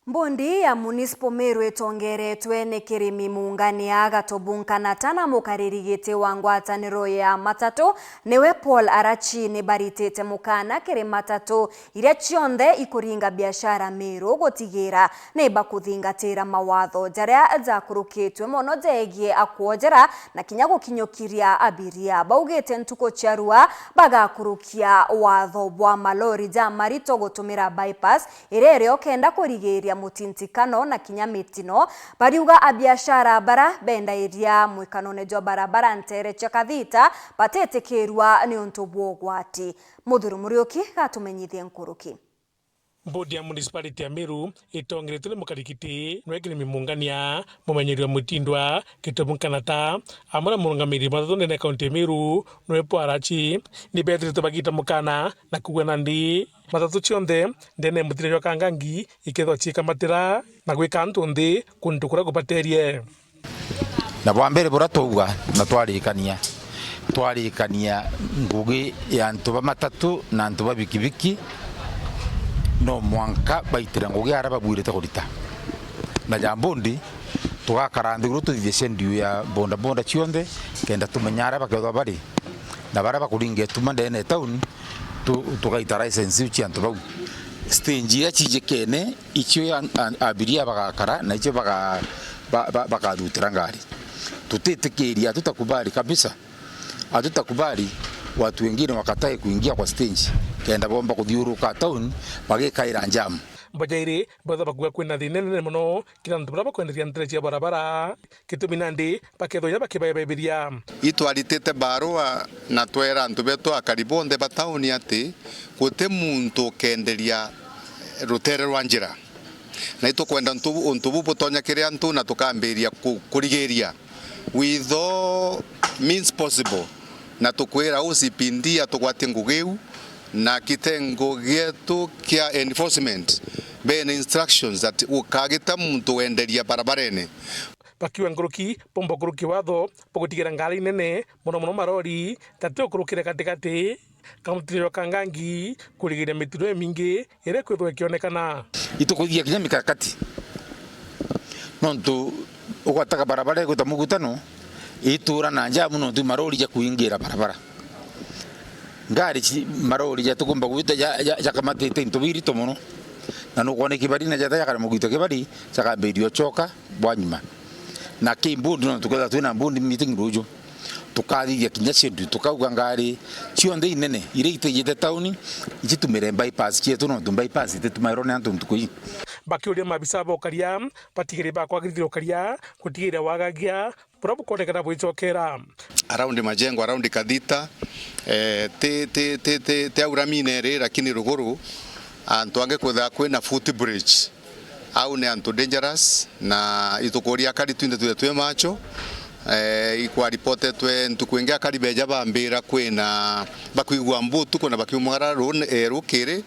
Mbondi ya Municipal Meru itongeretwe ni kirimi muungania gatobunkana tana mukaririgite wa ngwataniro ya matatu niwe Paul Arachi ni baritete mukana kiri matatu iria cionthe ikuringa biashara Meru gutigira ni bakuthingatira mawatho jaria jakurukitwe mono jegie akwojera na kinya gukinyokiria abiria baugite ntuko charua bagakurukia watho bwa malori ja marito gutumira bypass irere okenda kurigiria mutintikano na kinyamitino bariuga abiashara bara benda iria mwikanone jo barabara ntere chakathita batetekerwa ni untu bwogwati Muthuru Muriuki gatumenyithie nkuruki. Bodi ya municipality ya Meru itongeretwe ni mukarikiti nwegire mimungania mumenyerio mutindwa kitobunkana ta amura murungamiri matatu nene county Meru nwe Paul Arachi ni betrete bagita mukana na kugwena ndi matatu cionthe ndene mutirio kangangi ikethwa chika matira na gwika ntundi kuntu kura gupaterie na bwambere buratuga na twarikania ngugi ya ntuba matatu na ntuba bikibiki no mwanka baitira ngugi araba bwirete kurita na jambondi tugakarande gurutu thiesendiu ya bonda cionthe kenda tumenyara bakethwa bari na baraba kuringe tumandene town tugaita license cia ntubau stage ya chijekene icio abiria bagakara na icio bakadutira ngari tutitekeria tutakubali kabisa hatutakubali watu wengine wakatae kuingia kwa stage kenda bomba kuthiuruka town bagikaira njam bajaire batha bagwa kwena thinene muno kila ntu baraba kwenderia ntere cia barabara kituminandi bakethoya bakibaeberia itwaritete barua na twera ntu beto akaribonde batauni ati gute muntu kenderia rutere rwa njira na itukwenda ntu butonya kiria ntu na tukambiria kurigeria with all means possible na tukwira usipindia tukwate ngugeu na kitengo gietu kia enforcement bene instructions that ukagita muntu wenderia barabarene bakiwa nguruki pombo nguruki watho pogutigira ngari nene muno marori tatio kurukire katikati kamutirio kangangi kurigiria mitiro mingi ire kwithwe kionekana itukuthia kinya mikakati nontu ugataka barabara guta mugutano itura na njamu no marori ya kuingira barabara ngari marori ya tukumba guita ya kamatete ntubiri to muno na no kone kibari na jata yakara mugito kibari saka bedio choka bwanyuma na kimbundi no tukatha twina mbundi meeting rujo tukathithia kinya cendu tukauga ngari cionthe inene ire itejete tauni ichitumire bypass chietu no bypass itetumairone antu ntukui bakiuria mabisa bokaria batigire bakwagirithio karia kutigira wagagia purabu konekana bwichokera around majengo around Kadita te auramine re lakini ruguru antu ange kwetha kwina footbridge au ne antu dangerous na itukoria kari twinde twe macho ikwa reported twe ntukwingia kari beja bambira kwina bakuigwa mbutu kuna bakiumara rukire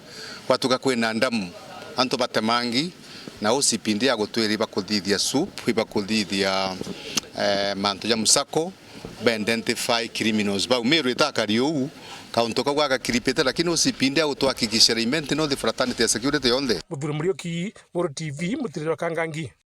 kwatuka kwina ndamu antu batemangi na usipindia gutwiri bakuthithia soup ibakuthithia mantu ya musako ba identify criminals ba Meru itakariu kaunto kwa kiripete lakini usipindia utohakikisha imenti no the fraternity security yonde Muthuru Muriuki Muru TV mutiriro kangangi.